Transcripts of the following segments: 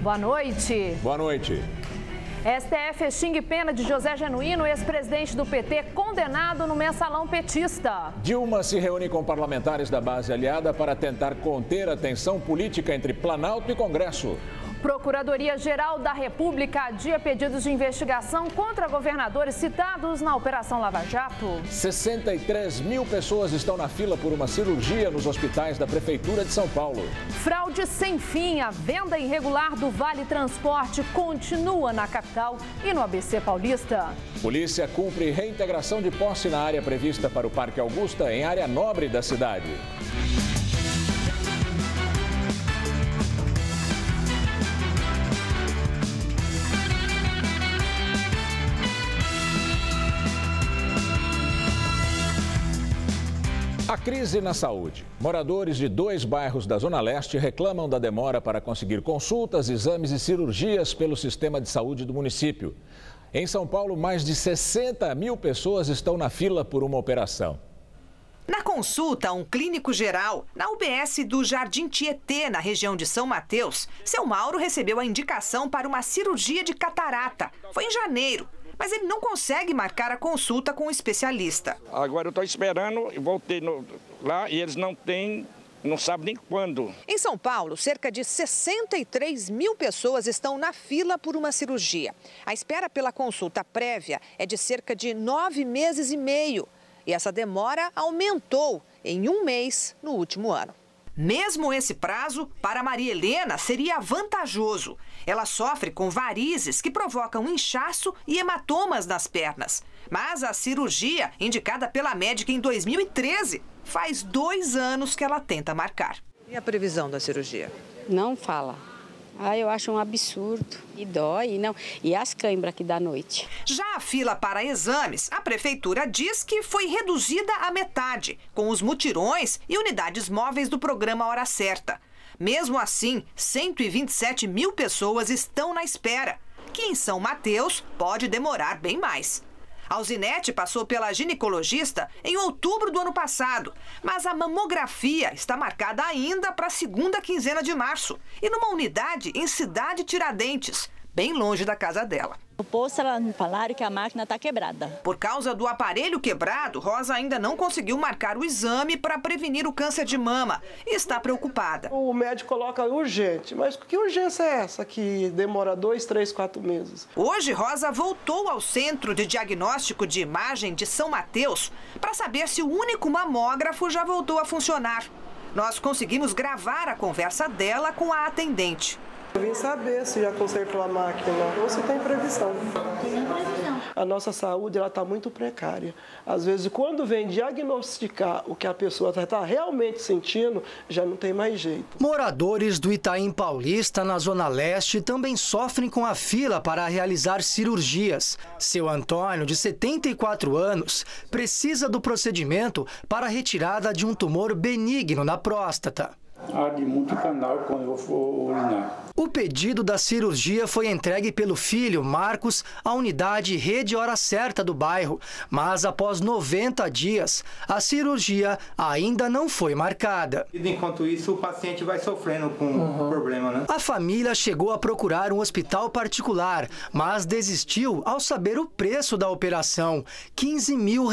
Boa noite. Boa noite. STF extingue pena de José Genuíno, ex-presidente do PT, condenado no mensalão petista. Dilma se reúne com parlamentares da base aliada para tentar conter a tensão política entre Planalto e Congresso. Procuradoria-Geral da República adia pedidos de investigação contra governadores citados na Operação Lava Jato. 63 mil pessoas estão na fila por uma cirurgia nos hospitais da Prefeitura de São Paulo. Fraude sem fim. A venda irregular do Vale Transporte continua na capital e no ABC Paulista. Polícia cumpre reintegração de posse na área prevista para o Parque Augusta, em área nobre da cidade. A crise na saúde. Moradores de 2 bairros da Zona Leste reclamam da demora para conseguir consultas, exames e cirurgias pelo sistema de saúde do município. Em São Paulo, mais de 60 mil pessoas estão na fila por uma operação. Na consulta a um clínico geral, na UBS do Jardim Tietê, na região de São Mateus, seu Mauro recebeu a indicação para uma cirurgia de catarata. Foi em janeiro. Mas ele não consegue marcar a consulta com o especialista. Agora eu estou esperando, voltei lá e eles não sabem nem quando. Em São Paulo, cerca de 63 mil pessoas estão na fila por uma cirurgia. A espera pela consulta prévia é de cerca de 9 meses e meio. E essa demora aumentou em 1 mês no último ano. Mesmo esse prazo, para Maria Helena, seria vantajoso. Ela sofre com varizes que provocam inchaço e hematomas nas pernas. Mas a cirurgia, indicada pela médica em 2013, faz 2 anos que ela tenta marcar. E a previsão da cirurgia? Não fala. Eu acho um absurdo. E dói, não. E as câimbras aqui da noite. Já a fila para exames, a prefeitura diz que foi reduzida à metade, com os mutirões e unidades móveis do programa Hora Certa. Mesmo assim, 127 mil pessoas estão na espera, que em São Mateus pode demorar bem mais. Alzinete passou pela ginecologista em outubro do ano passado, mas a mamografia está marcada ainda para a 2ª quinzena de março e numa unidade em Cidade Tiradentes, bem longe da casa dela. No posto, ela me falaram que a máquina está quebrada. Por causa do aparelho quebrado, Rosa ainda não conseguiu marcar o exame para prevenir o câncer de mama e está preocupada. O médico coloca urgente, mas que urgência é essa que demora 2, 3, 4 meses? Hoje, Rosa voltou ao Centro de Diagnóstico de Imagem de São Mateus para saber se o único mamógrafo já voltou a funcionar. Nós conseguimos gravar a conversa dela com a atendente. Eu vim saber se já consertou a máquina ou se tem previsão. Tem previsão. A nossa saúde está muito precária. Às vezes, quando vem diagnosticar o que a pessoa está realmente sentindo, já não tem mais jeito. Moradores do Itaim Paulista, na Zona Leste, também sofrem com a fila para realizar cirurgias. Seu Antônio, de 74 anos, precisa do procedimento para a retirada de um tumor benigno na próstata. Arde muito canal quando eu for urinar. O pedido da cirurgia foi entregue pelo filho, Marcos, à unidade Rede Hora Certa do bairro. Mas após 90 dias, a cirurgia ainda não foi marcada. Enquanto isso, o paciente vai sofrendo com o problema, né? A família chegou a procurar um hospital particular, mas desistiu ao saber o preço da operação, R$15 mil.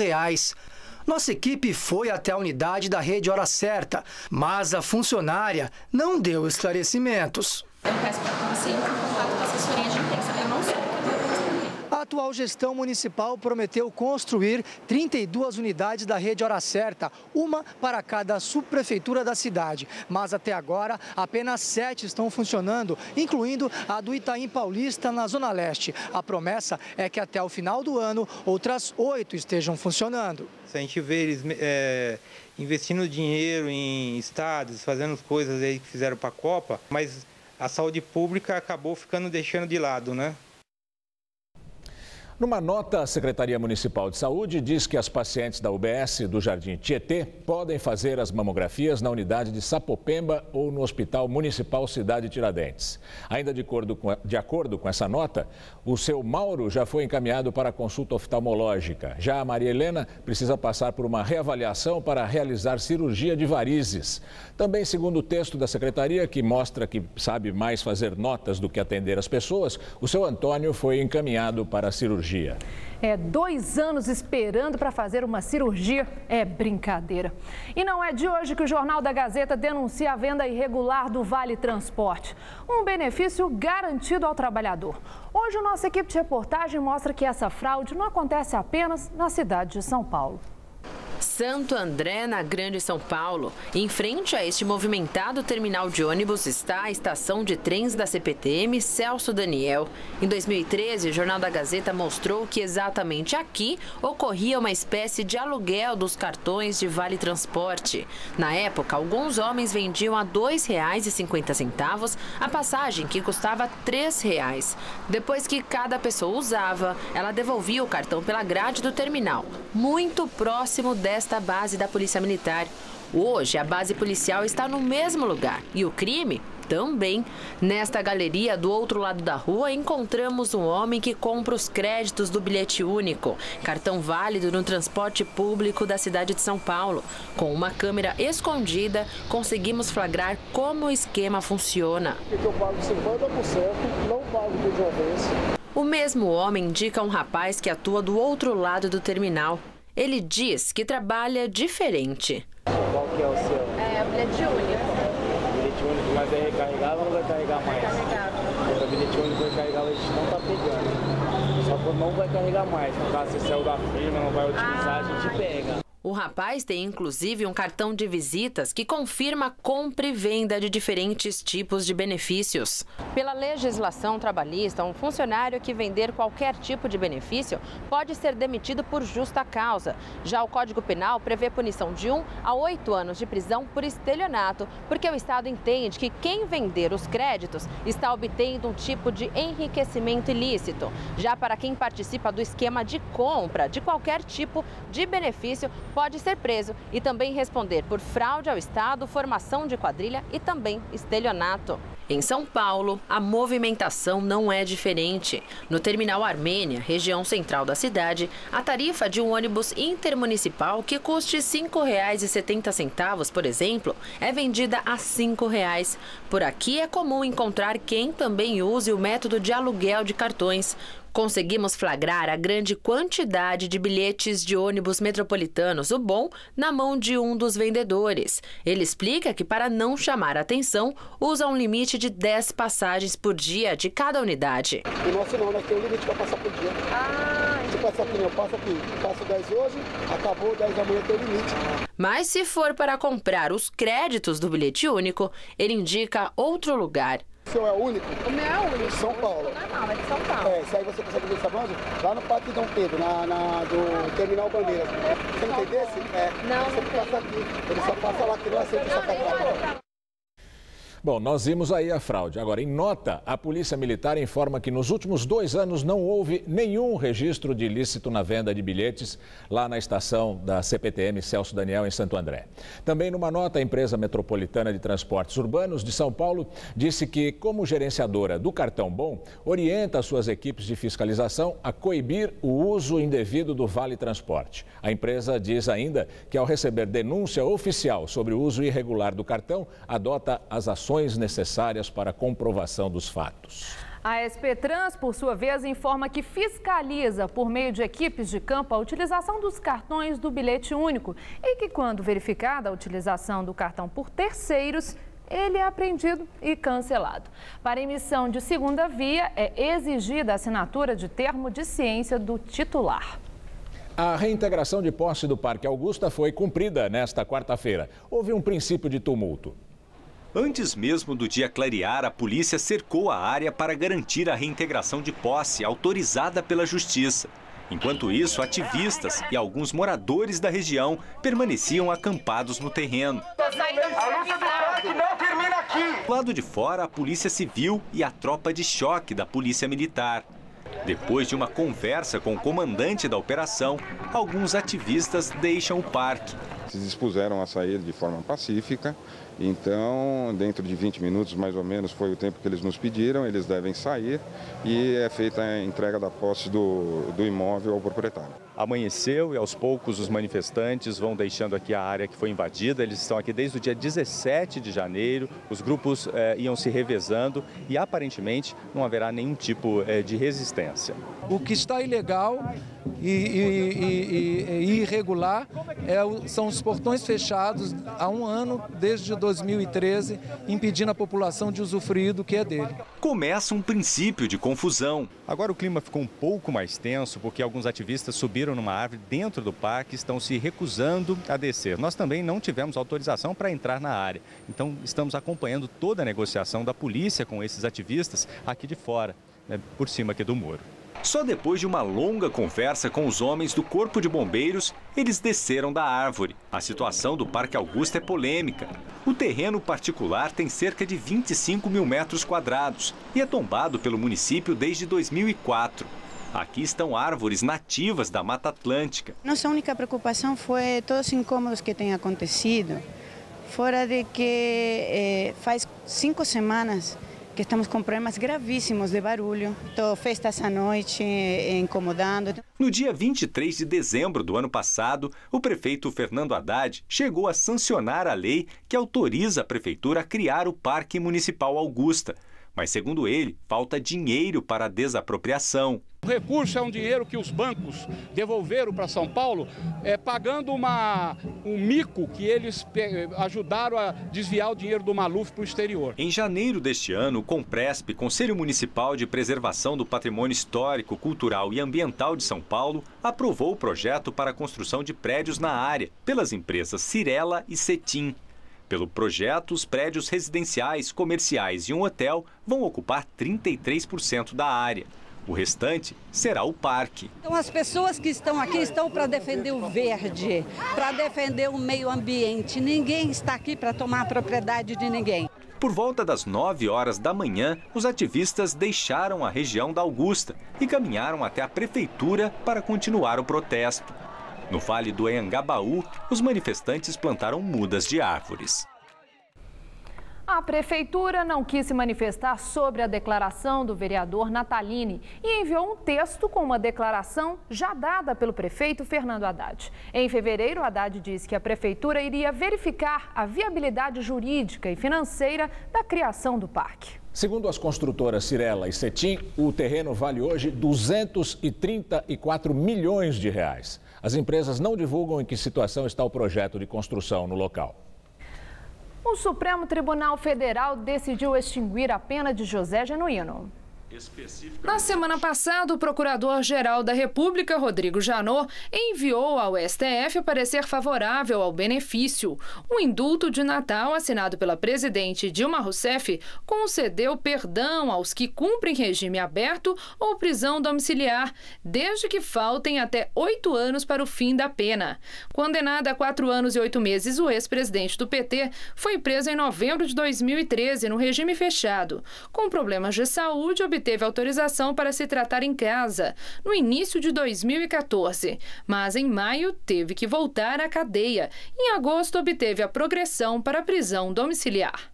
Nossa equipe foi até a unidade da Rede Hora Certa, mas a funcionária não deu esclarecimentos. Eu peço para o paciente contato com a assessoria de imprensa. Eu não sei. A atual gestão municipal prometeu construir 32 unidades da Rede Hora Certa, uma para cada subprefeitura da cidade. Mas até agora, apenas 7 estão funcionando, incluindo a do Itaim Paulista, na Zona Leste. A promessa é que até o final do ano, outras 8 estejam funcionando. Se a gente vê eles investindo dinheiro em estádios, fazendo coisas aí que fizeram para a Copa, mas a saúde pública acabou deixando de lado, né? Numa nota, a Secretaria Municipal de Saúde diz que as pacientes da UBS do Jardim Tietê podem fazer as mamografias na unidade de Sapopemba ou no Hospital Municipal Cidade Tiradentes. Ainda de acordo com essa nota, o seu Mauro já foi encaminhado para a consulta oftalmológica. Já a Maria Helena precisa passar por uma reavaliação para realizar cirurgia de varizes. Também, segundo o texto da Secretaria, que mostra que sabe mais fazer notas do que atender as pessoas, o seu Antônio foi encaminhado para a cirurgia. 2 anos esperando para fazer uma cirurgia é brincadeira. E não é de hoje que o Jornal da Gazeta denuncia a venda irregular do Vale Transporte, um benefício garantido ao trabalhador. Hoje, a nossa equipe de reportagem mostra que essa fraude não acontece apenas na cidade de São Paulo. Santo André, na Grande São Paulo. Em frente a este movimentado terminal de ônibus está a estação de trens da CPTM Celso Daniel. Em 2013, o Jornal da Gazeta mostrou que exatamente aqui ocorria uma espécie de aluguel dos cartões de Vale Transporte. Na época, alguns homens vendiam a R$ 2,50 a passagem, que custava R$ 3. Depois que cada pessoa usava, ela devolvia o cartão pela grade do terminal, muito próximo desta base da Polícia Militar. Hoje, a base policial está no mesmo lugar e o crime também. Nesta galeria, do outro lado da rua, encontramos um homem que compra os créditos do bilhete único, cartão válido no transporte público da cidade de São Paulo. Com uma câmera escondida, conseguimos flagrar como o esquema funciona. Eu pago 50%, não pago por de uma vez. O mesmo homem indica um rapaz que atua do outro lado do terminal. Ele diz que trabalha diferente. Qual que é o seu? É, bilhete único. Bilhete único, mas é recarregável ou não vai carregar mais? Recarregável. O bilhete único recarregável a gente não tá pegando. Só que não vai carregar mais. No caso, se saiu da firma, não vai utilizar, a gente pega. O rapaz tem inclusive um cartão de visitas que confirma compra e venda de diferentes tipos de benefícios. Pela legislação trabalhista, um funcionário que vender qualquer tipo de benefício pode ser demitido por justa causa. Já o Código Penal prevê punição de 1 a 8 anos de prisão por estelionato, porque o Estado entende que quem vender os créditos está obtendo um tipo de enriquecimento ilícito. Já para quem participa do esquema de compra de qualquer tipo de benefício, pode ser preso e também responder por fraude ao Estado, formação de quadrilha e também estelionato. Em São Paulo, a movimentação não é diferente. No terminal Armênia, região central da cidade, a tarifa de um ônibus intermunicipal que custe R$ 5,70, por exemplo, é vendida a R$ 5. Por aqui é comum encontrar quem também use o método de aluguel de cartões. Conseguimos flagrar a grande quantidade de bilhetes de ônibus metropolitanos, o bom, na mão de um dos vendedores. Ele explica que, para não chamar a atenção, usa um limite de 10 passagens por dia de cada unidade. O nosso não, nós temos um limite para passar por dia. Se passar aqui, eu passo aqui. Passo 10 hoje, acabou 10 da manhã, tem limite. Mas se for para comprar os créditos do bilhete único, ele indica outro lugar. O seu é único? O meu é único. São Paulo. Não, é de São Paulo. Se aí você consegue ver, sabe onde? Lá no Parque Dom Pedro, do Terminal Bandeira. Você não tem desse? Não, você passa aqui. Ele só passa lá, que não aceita essa cartão. Bom, nós vimos aí a fraude. Agora, em nota, a Polícia Militar informa que nos últimos 2 anos não houve nenhum registro de ilícito na venda de bilhetes lá na estação da CPTM Celso Daniel, em Santo André. Também numa nota, a empresa metropolitana de transportes urbanos de São Paulo disse que, como gerenciadora do Cartão Bom, orienta suas equipes de fiscalização a coibir o uso indevido do Vale Transporte. A empresa diz ainda que, ao receber denúncia oficial sobre o uso irregular do cartão, adota as ações necessárias para a comprovação dos fatos. A SP Trans, por sua vez, informa que fiscaliza, por meio de equipes de campo, a utilização dos cartões do bilhete único e que, quando verificada a utilização do cartão por terceiros, ele é apreendido e cancelado. Para emissão de segunda via, é exigida a assinatura de termo de ciência do titular. A reintegração de posse do Parque Augusta foi cumprida nesta quarta-feira. Houve um princípio de tumulto. Antes mesmo do dia clarear, a polícia cercou a área para garantir a reintegração de posse autorizada pela Justiça. Enquanto isso, ativistas e alguns moradores da região permaneciam acampados no terreno. A luta do parque não termina aqui! Do lado de fora, a Polícia Civil e a tropa de choque da Polícia Militar. Depois de uma conversa com o comandante da operação, alguns ativistas deixam o parque. Se dispuseram a sair de forma pacífica, então dentro de 20 minutos mais ou menos foi o tempo que eles nos pediram, eles devem sair e é feita a entrega da posse do imóvel ao proprietário. Amanheceu e aos poucos os manifestantes vão deixando aqui a área que foi invadida. Eles estão aqui desde o dia 17 de janeiro, os grupos iam se revezando e aparentemente não haverá nenhum tipo de resistência. O que está ilegal e irregular são os portões fechados há um ano, desde 2013, impedindo a população de usufruir do que é dele. Começa um princípio de confusão. Agora o clima ficou um pouco mais tenso porque alguns ativistas subiram numa árvore dentro do parque e estão se recusando a descer. Nós também não tivemos autorização para entrar na área. Então estamos acompanhando toda a negociação da polícia com esses ativistas aqui de fora, por cima aqui do muro. Só depois de uma longa conversa com os homens do Corpo de Bombeiros, eles desceram da árvore. A situação do Parque Augusta é polêmica. O terreno particular tem cerca de 25 mil metros quadrados e é tombado pelo município desde 2004. Aqui estão árvores nativas da Mata Atlântica. Nossa única preocupação foi todos os incômodos que têm acontecido, fora de que faz 5 semanas que estamos com problemas gravíssimos de barulho, festas à noite incomodando. No dia 23 de dezembro do ano passado, o prefeito Fernando Haddad chegou a sancionar a lei que autoriza a prefeitura a criar o Parque Municipal Augusta. Mas, segundo ele, falta dinheiro para a desapropriação. O recurso é um dinheiro que os bancos devolveram para São Paulo, pagando um mico que eles ajudaram a desviar o dinheiro do Maluf para o exterior. Em janeiro deste ano, o Compresp, Conselho Municipal de Preservação do Patrimônio Histórico, Cultural e Ambiental de São Paulo, aprovou o projeto para a construção de prédios na área, pelas empresas Cirela e Cetim. Pelo projeto, os prédios residenciais, comerciais e um hotel vão ocupar 33% da área. O restante será o parque. Então as pessoas que estão aqui estão para defender o verde, para defender o meio ambiente. Ninguém está aqui para tomar a propriedade de ninguém. Por volta das 9 horas da manhã, os ativistas deixaram a região da Augusta e caminharam até a prefeitura para continuar o protesto. No Vale do Anhangabaú, os manifestantes plantaram mudas de árvores. A prefeitura não quis se manifestar sobre a declaração do vereador Natalini e enviou um texto com uma declaração já dada pelo prefeito Fernando Haddad. Em fevereiro, Haddad disse que a prefeitura iria verificar a viabilidade jurídica e financeira da criação do parque. Segundo as construtoras Cirela e Cetim, o terreno vale hoje 234 milhões de reais. As empresas não divulgam em que situação está o projeto de construção no local. O Supremo Tribunal Federal decidiu extinguir a pena de José Genuíno. Na semana passada, o Procurador-Geral da República, Rodrigo Janot, enviou ao STF parecer favorável ao benefício. O indulto de Natal, assinado pela presidente Dilma Rousseff, concedeu perdão aos que cumprem regime aberto ou prisão domiciliar, desde que faltem até 8 anos para o fim da pena. Condenado a 4 anos e 8 meses, o ex-presidente do PT foi preso em novembro de 2013 no regime fechado. Com problemas de saúde, obteve autorização para se tratar em casa no início de 2014, mas em maio teve que voltar à cadeia. Em agosto, obteve a progressão para a prisão domiciliar.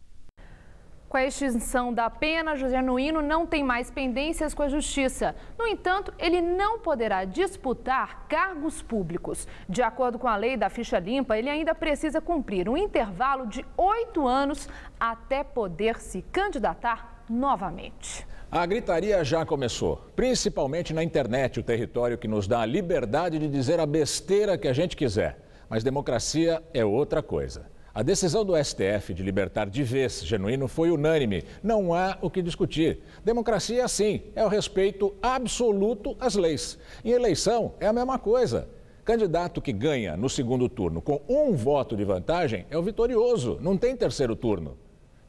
Com a extinção da pena, José Genuíno não tem mais pendências com a Justiça. No entanto, ele não poderá disputar cargos públicos. De acordo com a lei da ficha limpa, ele ainda precisa cumprir um intervalo de 8 anos até poder se candidatar novamente. A gritaria já começou, principalmente na internet, o território que nos dá a liberdade de dizer a besteira que a gente quiser. Mas democracia é outra coisa. A decisão do STF de libertar de vez Genuíno foi unânime. Não há o que discutir. Democracia é assim, é o respeito absoluto às leis. Em eleição é a mesma coisa. Candidato que ganha no segundo turno com 1 voto de vantagem é o vitorioso, não tem terceiro turno.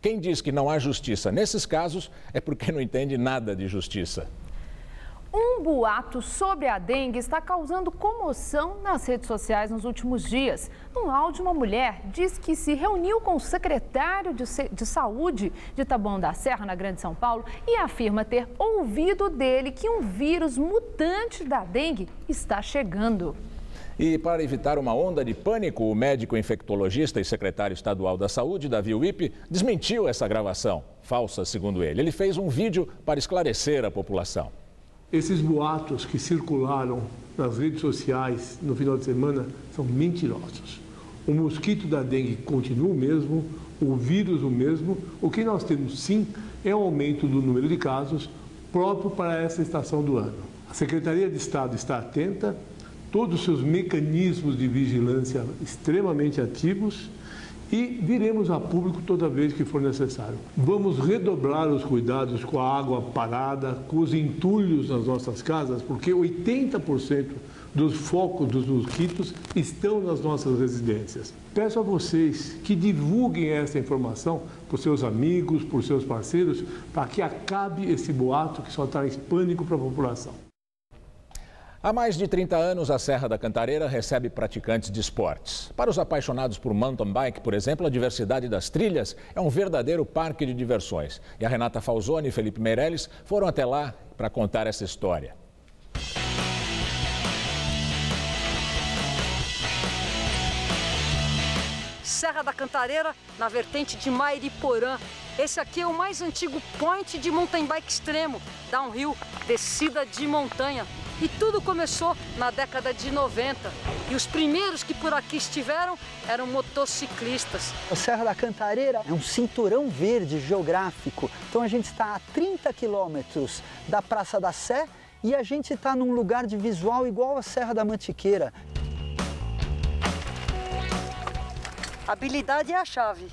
Quem diz que não há justiça nesses casos é porque não entende nada de justiça. Um boato sobre a dengue está causando comoção nas redes sociais nos últimos dias. Num áudio, uma mulher diz que se reuniu com o secretário de Saúde de Taboão da Serra, na Grande São Paulo, e afirma ter ouvido dele que um vírus mutante da dengue está chegando. E para evitar uma onda de pânico, o médico infectologista e secretário estadual da Saúde, Davi Wippe, desmentiu essa gravação, falsa segundo ele. Ele fez um vídeo para esclarecer a população. Esses boatos que circularam nas redes sociais no final de semana são mentirosos. O mosquito da dengue continua o mesmo, o vírus o mesmo. O que nós temos sim é um aumento do número de casos próprio para essa estação do ano. A Secretaria de Estado está atenta, todos os seus mecanismos de vigilância extremamente ativos e viremos a público toda vez que for necessário. Vamos redobrar os cuidados com a água parada, com os entulhos nas nossas casas, porque 80% dos focos dos mosquitos estão nas nossas residências. Peço a vocês que divulguem essa informação para os seus amigos, para os seus parceiros, para que acabe esse boato que só traz pânico para a população. Há mais de 30 anos, a Serra da Cantareira recebe praticantes de esportes. Para os apaixonados por mountain bike, por exemplo, a diversidade das trilhas é um verdadeiro parque de diversões. E a Renata Falzoni e Felipe Meirelles foram até lá para contar essa história. Serra da Cantareira, na vertente de Mairiporã. Esse aqui é o mais antigo point de mountain bike extremo, downhill, descida de montanha. E tudo começou na década de 90. E os primeiros que por aqui estiveram eram motociclistas. A Serra da Cantareira é um cinturão verde geográfico. Então a gente está a 30 quilômetros da Praça da Sé e a gente está num lugar de visual igual a Serra da Mantiqueira. Habilidade é a chave,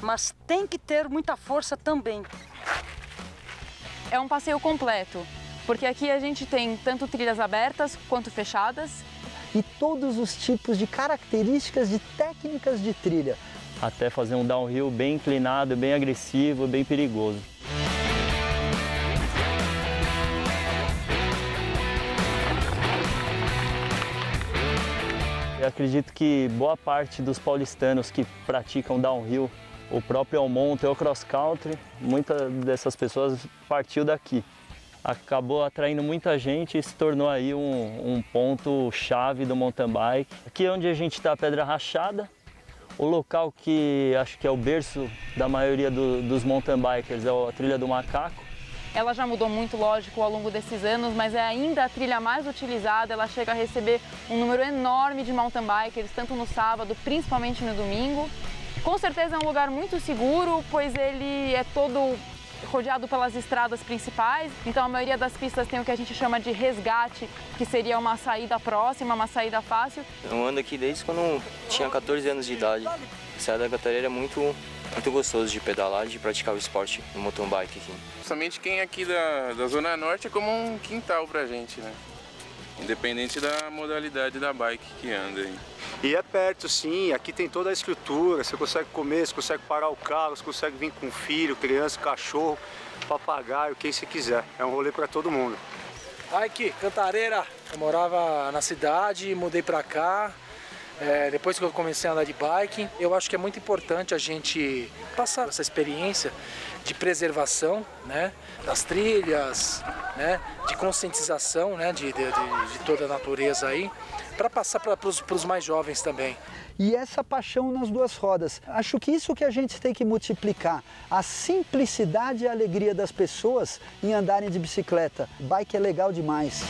mas tem que ter muita força também. É um passeio completo. Porque aqui a gente tem tanto trilhas abertas quanto fechadas. E todos os tipos de características de técnicas de trilha. Até fazer um downhill bem inclinado, bem agressivo, bem perigoso. Eu acredito que boa parte dos paulistanos que praticam downhill, o próprio Almonte ou cross country, muitas dessas pessoas partiu daqui. Acabou atraindo muita gente e se tornou aí um ponto-chave do mountain bike. Aqui é onde a gente está, a Pedra Rachada, o local que acho que é o berço da maioria dos mountain bikers, é a Trilha do Macaco. Ela já mudou muito, lógico, ao longo desses anos, mas é ainda a trilha mais utilizada. Ela chega a receber um número enorme de mountain bikers, tanto no sábado, principalmente no domingo. Com certeza é um lugar muito seguro, pois ele é todo rodeado pelas estradas principais, então a maioria das pistas tem o que a gente chama de resgate, que seria uma saída próxima, uma saída fácil. Eu ando aqui desde quando tinha 14 anos de idade. A Serra da Cantareira é muito gostoso de pedalar, de praticar o esporte no mountain bike aqui. Somente quem é aqui da Zona Norte é como um quintal pra gente, né? Independente da modalidade da bike que anda aí. E é perto, sim, aqui tem toda a estrutura, você consegue comer, você consegue parar o carro, você consegue vir com filho, criança, cachorro, papagaio, quem você quiser. É um rolê para todo mundo. Aqui, Cantareira, eu morava na cidade, mudei para cá. Depois que eu comecei a andar de bike, eu acho que é muito importante a gente passar essa experiência de preservação, né, das trilhas, né, de conscientização, né, de toda a natureza aí, para passar para os mais jovens também. E essa paixão nas duas rodas. Acho que isso que a gente tem que multiplicar, a simplicidade e a alegria das pessoas em andarem de bicicleta. Bike é legal demais.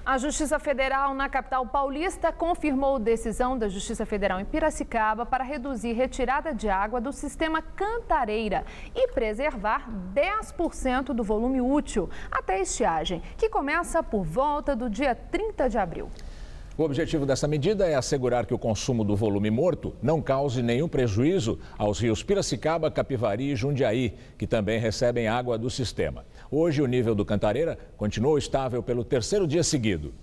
A Justiça Federal na capital paulista confirmou decisão da Justiça Federal em Piracicaba para reduzir retirada de água do sistema Cantareira e preservar 10% do volume útil até a estiagem, que começa por volta do dia 30 de abril. O objetivo dessa medida é assegurar que o consumo do volume morto não cause nenhum prejuízo aos rios Piracicaba, Capivari e Jundiaí, que também recebem água do sistema. Hoje, o nível do Cantareira continuou estável pelo terceiro dia seguido.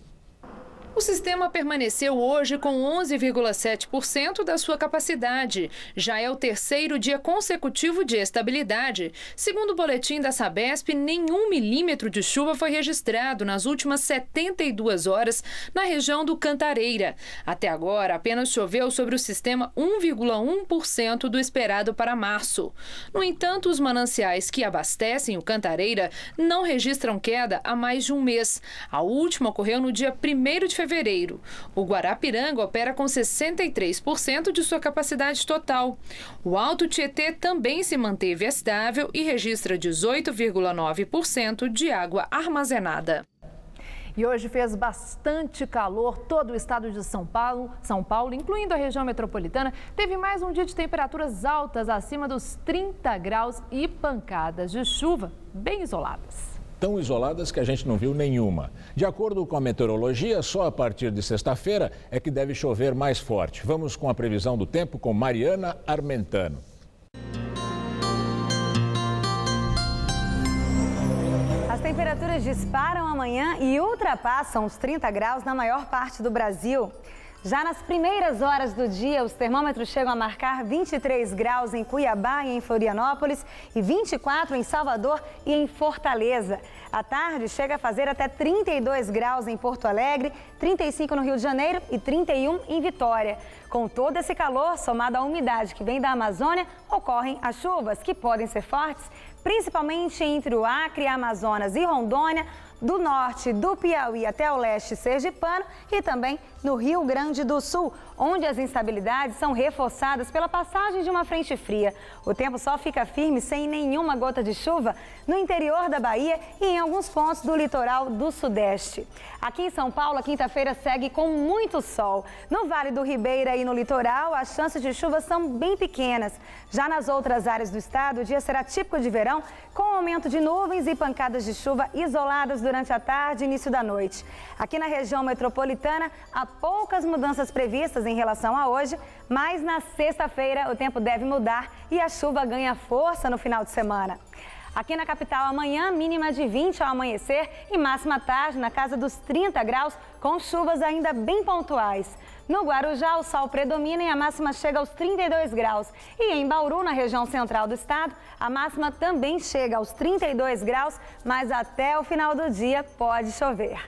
O sistema permaneceu hoje com 11,7% da sua capacidade. Já é o terceiro dia consecutivo de estabilidade. Segundo o boletim da Sabesp, nenhum milímetro de chuva foi registrado nas últimas 72 horas na região do Cantareira. Até agora, apenas choveu sobre o sistema 1,1% do esperado para março. No entanto, os mananciais que abastecem o Cantareira não registram queda há mais de um mês. A última ocorreu no dia 1º de fevereiro. O Guarapiranga opera com 63% de sua capacidade total. O Alto Tietê também se manteve estável e registra 18,9% de água armazenada. E hoje fez bastante calor, todo o estado de São Paulo, incluindo a região metropolitana, teve mais um dia de temperaturas altas acima dos 30 graus e pancadas de chuva bem isoladas. Tão isoladas que a gente não viu nenhuma. De acordo com a meteorologia, só a partir de sexta-feira é que deve chover mais forte. Vamos com a previsão do tempo com Mariana Armentano. As temperaturas disparam amanhã e ultrapassam os 30 graus na maior parte do Brasil. Já nas primeiras horas do dia, os termômetros chegam a marcar 23 graus em Cuiabá e em Florianópolis e 24 em Salvador e em Fortaleza. À tarde, chega a fazer até 32 graus em Porto Alegre, 35 no Rio de Janeiro e 31 em Vitória. Com todo esse calor, somado à umidade que vem da Amazônia, ocorrem as chuvas que podem ser fortes, principalmente entre o Acre, Amazonas e Rondônia, do norte do Piauí até o leste sergipano e também no Rio Grande do Sul, onde as instabilidades são reforçadas pela passagem de uma frente fria. O tempo só fica firme sem nenhuma gota de chuva no interior da Bahia e em alguns pontos do litoral do Sudeste. Aqui em São Paulo, a quinta-feira segue com muito sol. No Vale do Ribeira e no litoral, as chances de chuva são bem pequenas. Já nas outras áreas do estado, o dia será típico de verão, com aumento de nuvens e pancadas de chuva isoladas durante a tarde e início da noite. Aqui na região metropolitana, há poucas mudanças previstas em relação a hoje, mas na sexta-feira o tempo deve mudar e a chuva ganha força no final de semana. Aqui na capital amanhã, mínima de 20 ao amanhecer e máxima tarde na casa dos 30 graus, com chuvas ainda bem pontuais. No Guarujá, o sol predomina e a máxima chega aos 32 graus. E em Bauru, na região central do estado, a máxima também chega aos 32 graus, mas até o final do dia pode chover.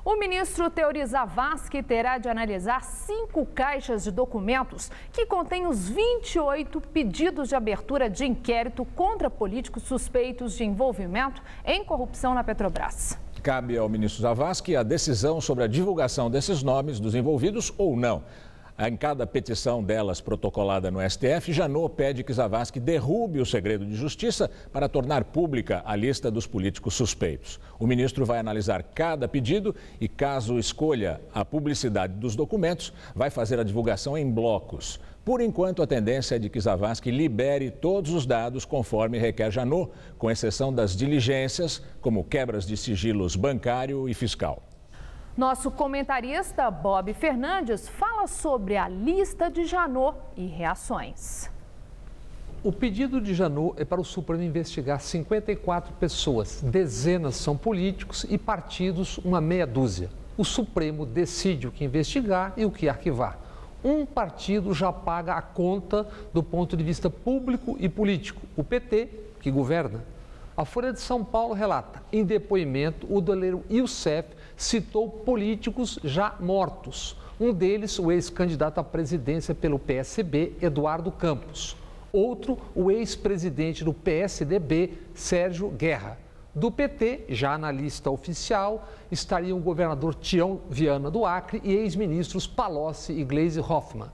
O ministro Teori Zavascki terá de analisar 5 caixas de documentos que contêm os 28 pedidos de abertura de inquérito contra políticos suspeitos de envolvimento em corrupção na Petrobras. Cabe ao ministro Zavascki a decisão sobre a divulgação desses nomes dos envolvidos ou não. Em cada petição delas protocolada no STF, Janot pede que Zavascki derrube o segredo de justiça para tornar pública a lista dos políticos suspeitos. O ministro vai analisar cada pedido e, caso escolha a publicidade dos documentos, vai fazer a divulgação em blocos. Por enquanto, a tendência é de que Zavascki libere todos os dados conforme requer Janot, com exceção das diligências, como quebras de sigilos bancário e fiscal. Nosso comentarista Bob Fernandes fala sobre a lista de Janot e reações. O pedido de Janot é para o Supremo investigar 54 pessoas, dezenas são políticos e partidos, uma meia dúzia. O Supremo decide o que investigar e o que arquivar. Um partido já paga a conta do ponto de vista público e político, o PT, que governa. A Folha de São Paulo relata, em depoimento, o doleiro Youssef citou políticos já mortos. Um deles, o ex-candidato à presidência pelo PSB, Eduardo Campos. Outro, o ex-presidente do PSDB, Sérgio Guerra. Do PT, já na lista oficial, estariam o governador Tião Viana do Acre e ex-ministros Palocci e Gleisi Hoffmann.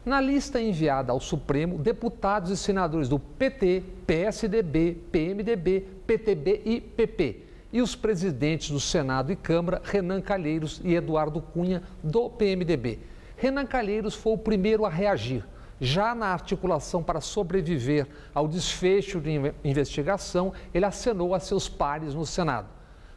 Na lista enviada ao Supremo, deputados e senadores do PT, PSDB, PMDB, PTB e PP. E os presidentes do Senado e Câmara, Renan Calheiros e Eduardo Cunha, do PMDB. Renan Calheiros foi o primeiro a reagir. Já na articulação para sobreviver ao desfecho de investigação, ele acenou a seus pares no Senado.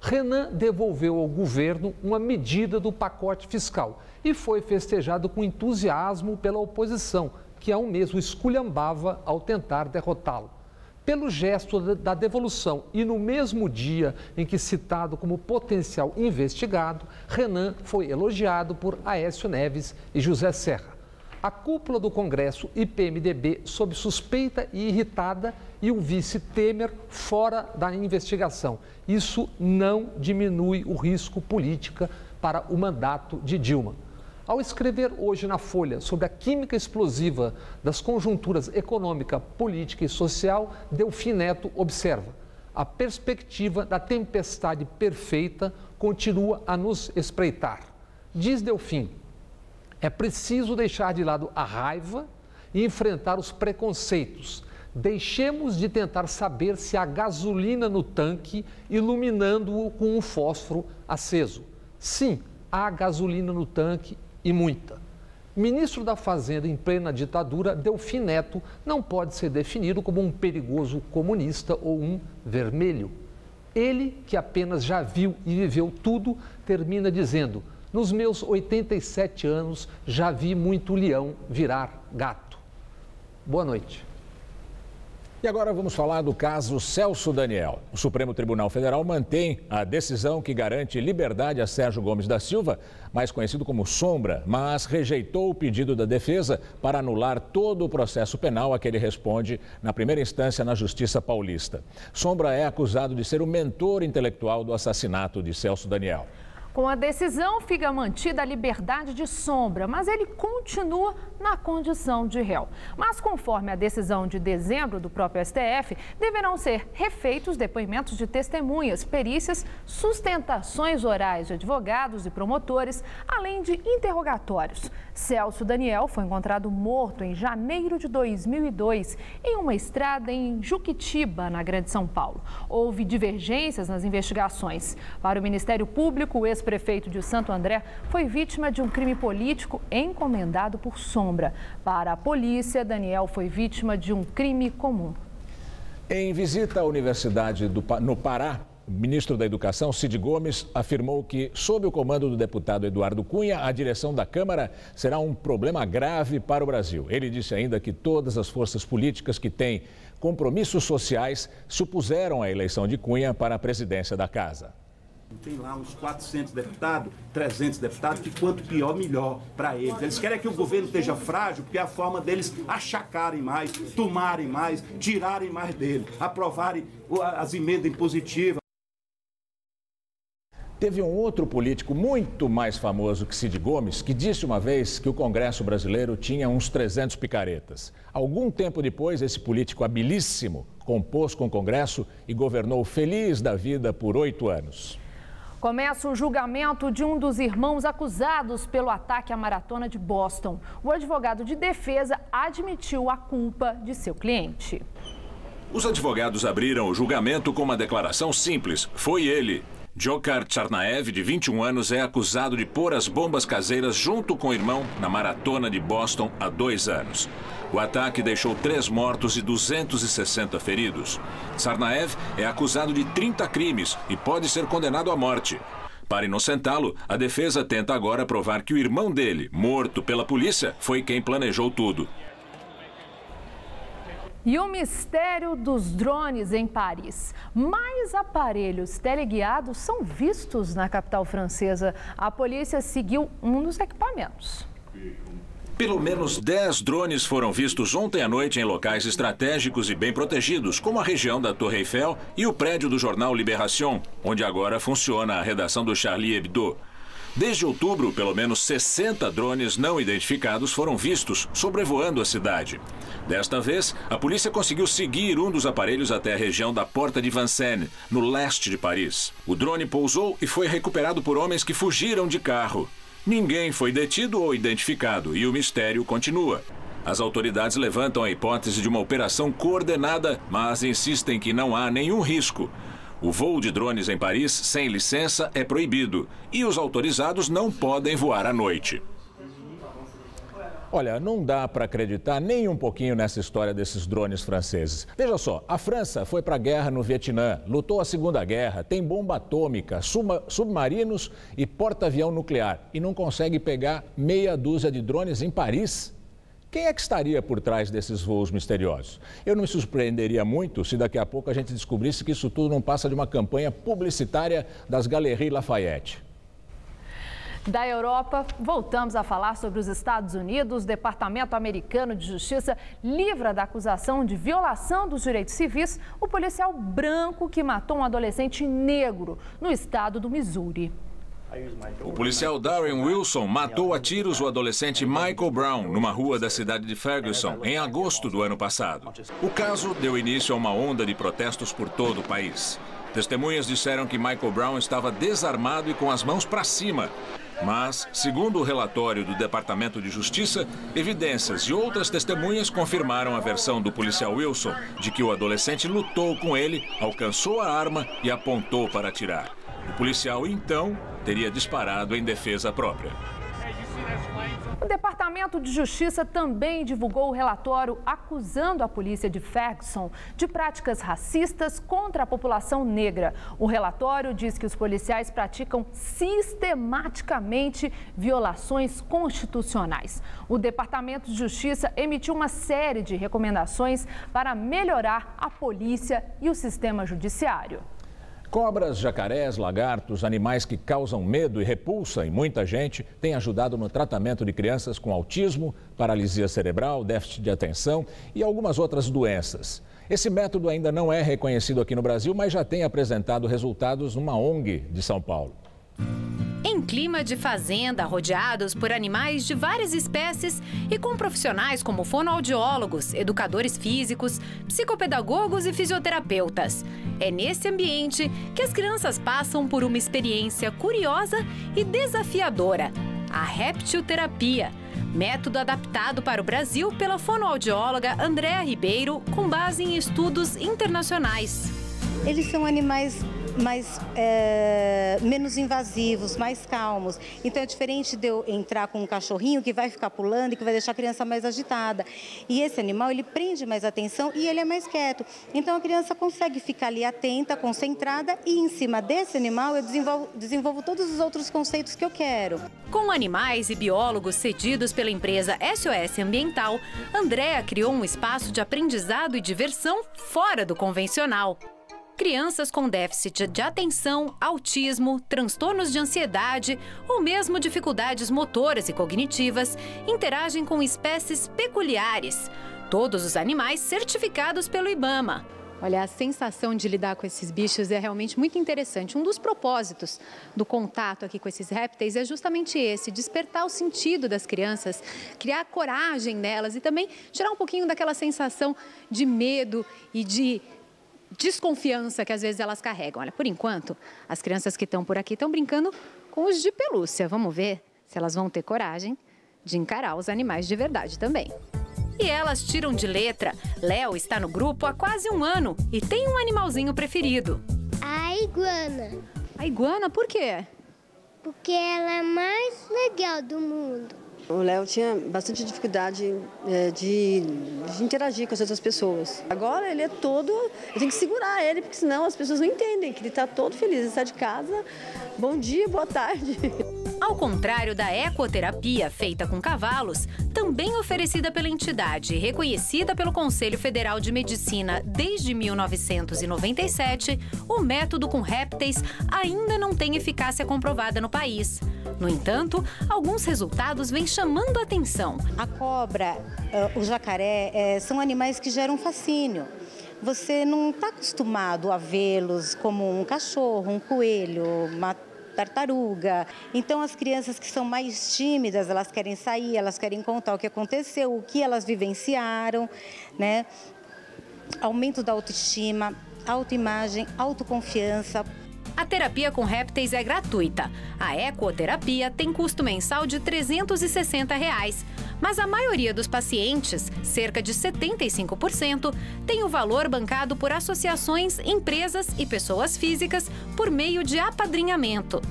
Renan devolveu ao governo uma medida do pacote fiscal e foi festejado com entusiasmo pela oposição, que há um mês o esculhambava ao tentar derrotá-lo. pelo gesto da devolução e no mesmo dia em que citado como potencial investigado, Renan foi elogiado por Aécio Neves e José Serra. A cúpula do Congresso e PMDB sob suspeita e irritada e o vice Temer fora da investigação. Isso não diminui o risco político para o mandato de Dilma. Ao escrever hoje na Folha sobre a química explosiva das conjunturas econômica, política e social, Delfim Neto observa: a perspectiva da tempestade perfeita continua a nos espreitar. Diz Delfim: é preciso deixar de lado a raiva e enfrentar os preconceitos. Deixemos de tentar saber se há gasolina no tanque, iluminando-o com um fósforo aceso. Sim, há gasolina no tanque e muita. Ministro da Fazenda em plena ditadura, Delfim Neto não pode ser definido como um perigoso comunista ou um vermelho. Ele, que apenas já viu e viveu tudo, termina dizendo: nos meus 87 anos, já vi muito leão virar gato. Boa noite. E agora vamos falar do caso Celso Daniel. O Supremo Tribunal Federal mantém a decisão que garante liberdade a Sérgio Gomes da Silva, mais conhecido como Sombra, mas rejeitou o pedido da defesa para anular todo o processo penal a que ele responde na primeira instância na Justiça Paulista. Sombra é acusado de ser o mentor intelectual do assassinato de Celso Daniel. Com a decisão, fica mantida a liberdade de Sombra, mas ele continua na condição de réu. Mas, conforme a decisão de dezembro do próprio STF, deverão ser refeitos depoimentos de testemunhas, perícias, sustentações orais de advogados e promotores, além de interrogatórios. Celso Daniel foi encontrado morto em janeiro de 2002, em uma estrada em Juquitiba, na Grande São Paulo. Houve divergências nas investigações. Para o Ministério Público, o ex-prefeito de Santo André foi vítima de um crime político encomendado por Sombra. Para a polícia, Daniel foi vítima de um crime comum. Em visita à Universidade no Pará, o ministro da Educação, Cid Gomes, afirmou que, sob o comando do deputado Eduardo Cunha, a direção da Câmara será um problema grave para o Brasil. Ele disse ainda que todas as forças políticas que têm compromissos sociais se opuseram à eleição de Cunha para a presidência da Casa. Tem lá uns 400 deputados, 300 deputados, que quanto pior, melhor para eles. Eles querem que o governo esteja frágil, porque é a forma deles achacarem mais, tomarem mais, tirarem mais dele, aprovarem as emendas impositivas. Teve um outro político muito mais famoso que Cid Gomes, que disse uma vez que o Congresso brasileiro tinha uns 300 picaretas. Algum tempo depois, esse político habilíssimo compôs com o Congresso e governou feliz da vida por 8 anos. Começa o julgamento de um dos irmãos acusados pelo ataque à maratona de Boston. O advogado de defesa admitiu a culpa de seu cliente. Os advogados abriram o julgamento com uma declaração simples. Foi ele. Dzhokhar Tsarnaev, de 21 anos, é acusado de pôr as bombas caseiras junto com o irmão na maratona de Boston há 2 anos. O ataque deixou 3 mortos e 260 feridos. Tsarnaev é acusado de 30 crimes e pode ser condenado à morte. Para inocentá-lo, a defesa tenta agora provar que o irmão dele, morto pela polícia, foi quem planejou tudo. E o mistério dos drones em Paris. Mais aparelhos teleguiados são vistos na capital francesa. A polícia seguiu um dos equipamentos. Pelo menos 10 drones foram vistos ontem à noite em locais estratégicos e bem protegidos, como a região da Torre Eiffel e o prédio do jornal Libération, onde agora funciona a redação do Charlie Hebdo. Desde outubro, pelo menos 60 drones não identificados foram vistos sobrevoando a cidade. Desta vez, a polícia conseguiu seguir um dos aparelhos até a região da Porta de Vincennes, no leste de Paris. O drone pousou e foi recuperado por homens que fugiram de carro. Ninguém foi detido ou identificado e o mistério continua. As autoridades levantam a hipótese de uma operação coordenada, mas insistem que não há nenhum risco. O voo de drones em Paris, sem licença, é proibido e os autorizados não podem voar à noite. Olha, não dá para acreditar nem um pouquinho nessa história desses drones franceses. Veja só, a França foi para a guerra no Vietnã, lutou a Segunda Guerra, tem bomba atômica, submarinos e porta-avião nuclear e não consegue pegar meia dúzia de drones em Paris? Quem é que estaria por trás desses voos misteriosos? Eu não me surpreenderia muito se daqui a pouco a gente descobrisse que isso tudo não passa de uma campanha publicitária das Galeries Lafayette. Da Europa, voltamos a falar sobre os Estados Unidos. O Departamento Americano de Justiça livra da acusação de violação dos direitos civis o policial branco que matou um adolescente negro no estado do Missouri. O policial Darren Wilson matou a tiros o adolescente Michael Brown numa rua da cidade de Ferguson em agosto do ano passado. O caso deu início a uma onda de protestos por todo o país. Testemunhas disseram que Michael Brown estava desarmado e com as mãos para cima. Mas, segundo o relatório do Departamento de Justiça, evidências e outras testemunhas confirmaram a versão do policial Wilson de que o adolescente lutou com ele, alcançou a arma e apontou para atirar. O policial, então, teria disparado em defesa própria. O Departamento de Justiça também divulgou o relatório acusando a polícia de Ferguson de práticas racistas contra a população negra. O relatório diz que os policiais praticam sistematicamente violações constitucionais. O Departamento de Justiça emitiu uma série de recomendações para melhorar a polícia e o sistema judiciário. Cobras, jacarés, lagartos, animais que causam medo e repulsa em muita gente, têm ajudado no tratamento de crianças com autismo, paralisia cerebral, déficit de atenção e algumas outras doenças. Esse método ainda não é reconhecido aqui no Brasil, mas já tem apresentado resultados numa ONG de São Paulo. Em clima de fazenda, rodeados por animais de várias espécies e com profissionais como fonoaudiólogos, educadores físicos, psicopedagogos e fisioterapeutas. É nesse ambiente que as crianças passam por uma experiência curiosa e desafiadora, a réptil-terapia, método adaptado para o Brasil pela fonoaudióloga Andréa Ribeiro, com base em estudos internacionais. Eles são animais menos invasivos, mais calmos. Então é diferente de eu entrar com um cachorrinho que vai ficar pulando e que vai deixar a criança mais agitada. E esse animal, ele prende mais atenção e ele é mais quieto. Então a criança consegue ficar ali atenta, concentrada e em cima desse animal eu desenvolvo todos os outros conceitos que eu quero. Com animais e biólogos cedidos pela empresa SOS Ambiental, Andréa criou um espaço de aprendizado e diversão fora do convencional. Crianças com déficit de atenção, autismo, transtornos de ansiedade ou mesmo dificuldades motoras e cognitivas interagem com espécies peculiares. Todos os animais certificados pelo IBAMA. Olha, a sensação de lidar com esses bichos é realmente muito interessante. Um dos propósitos do contato aqui com esses répteis é justamente esse, despertar o sentido das crianças, criar coragem nelas e também tirar um pouquinho daquela sensação de medo e de desconfiança que às vezes elas carregam. Olha, por enquanto, as crianças que estão por aqui estão brincando com os de pelúcia. Vamos ver se elas vão ter coragem de encarar os animais de verdade também. E elas tiram de letra. Léo está no grupo há quase um ano e tem um animalzinho preferido. A iguana. A iguana, por quê? Porque ela é a mais legal do mundo. O Léo tinha bastante dificuldade de interagir com as outras pessoas. Agora ele é todo... Eu tenho que segurar ele, porque senão as pessoas não entendem que ele está todo feliz. Ele está de casa. Bom dia, boa tarde. Ao contrário da ecoterapia feita com cavalos, também oferecida pela entidade e reconhecida pelo Conselho Federal de Medicina desde 1997, o método com répteis ainda não tem eficácia comprovada no país. No entanto, alguns resultados vêm chamando a atenção. A cobra, o jacaré, são animais que geram fascínio. Você não está acostumado a vê-los como um cachorro, um coelho, uma tartaruga. Então as crianças que são mais tímidas, elas querem sair, elas querem contar o que aconteceu, o que elas vivenciaram, né? Aumento da autoestima, autoimagem, autoconfiança. A terapia com répteis é gratuita. A ecoterapia tem custo mensal de R$ 360, mas a maioria dos pacientes, cerca de 75%, tem o valor bancado por associações, empresas e pessoas físicas por meio de apadrinhamento.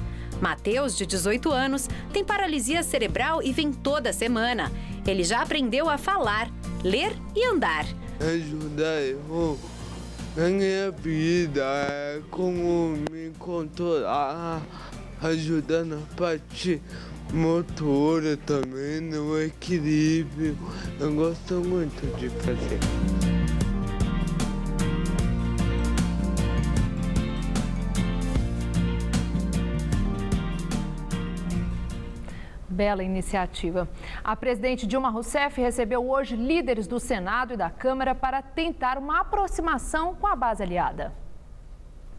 Matheus, de 18 anos, tem paralisia cerebral e vem toda semana. Ele já aprendeu a falar, ler e andar. Ajudar eu na minha vida, como me controlar, ajuda na parte motora também, no equilíbrio. Eu gosto muito de fazer. Bela iniciativa. A presidente Dilma Rousseff recebeu hoje líderes do Senado e da Câmara para tentar uma aproximação com a base aliada.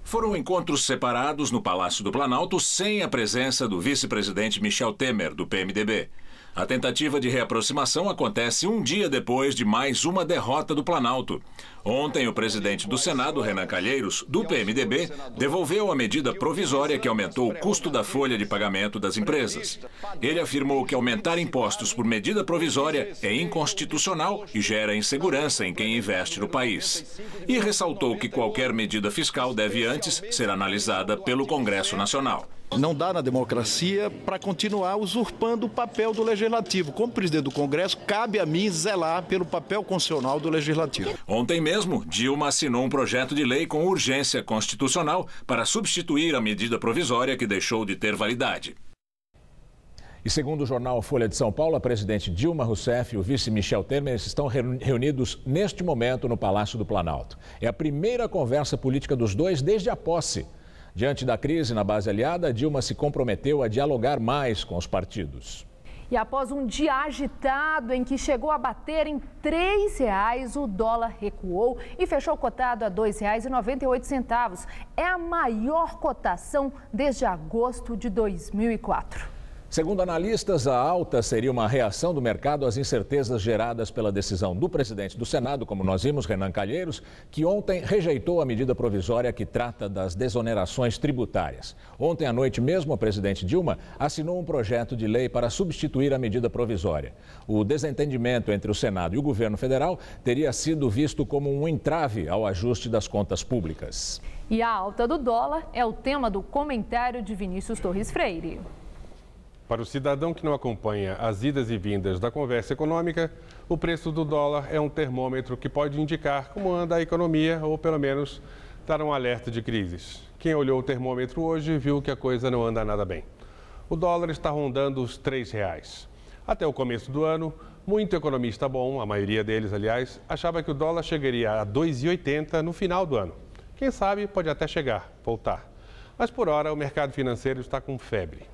Foram encontros separados no Palácio do Planalto sem a presença do vice-presidente Michel Temer, do PMDB. A tentativa de reaproximação acontece um dia depois de mais uma derrota do Planalto. Ontem, o presidente do Senado, Renan Calheiros, do PMDB, devolveu a medida provisória que aumentou o custo da folha de pagamento das empresas. Ele afirmou que aumentar impostos por medida provisória é inconstitucional e gera insegurança em quem investe no país. E ressaltou que qualquer medida fiscal deve antes ser analisada pelo Congresso Nacional. Não dá na democracia para continuar usurpando o papel do Legislativo. Como presidente do Congresso, cabe a mim zelar pelo papel constitucional do Legislativo. Ontem mesmo, Dilma assinou um projeto de lei com urgência constitucional para substituir a medida provisória que deixou de ter validade. E segundo o jornal Folha de São Paulo, a presidente Dilma Rousseff e o vice Michel Temer estão reunidos neste momento no Palácio do Planalto. É a primeira conversa política dos dois desde a posse. Diante da crise na base aliada, Dilma se comprometeu a dialogar mais com os partidos. E após um dia agitado em que chegou a bater em R$ 3,00, o dólar recuou e fechou cotado a R$ 2,98. É a maior cotação desde agosto de 2004. Segundo analistas, a alta seria uma reação do mercado às incertezas geradas pela decisão do presidente do Senado, como nós vimos, Renan Calheiros, que ontem rejeitou a medida provisória que trata das desonerações tributárias. Ontem à noite mesmo, a presidente Dilma assinou um projeto de lei para substituir a medida provisória. O desentendimento entre o Senado e o governo federal teria sido visto como um entrave ao ajuste das contas públicas. E a alta do dólar é o tema do comentário de Vinícius Torres Freire. Para o cidadão que não acompanha as idas e vindas da conversa econômica, o preço do dólar é um termômetro que pode indicar como anda a economia ou, pelo menos, dar um alerta de crises. Quem olhou o termômetro hoje viu que a coisa não anda nada bem. O dólar está rondando os R$ 3,00. Até o começo do ano, muito economista bom, a maioria deles, aliás, achava que o dólar chegaria a R$ 2,80 no final do ano. Quem sabe pode até voltar. Mas, por hora, o mercado financeiro está com febre.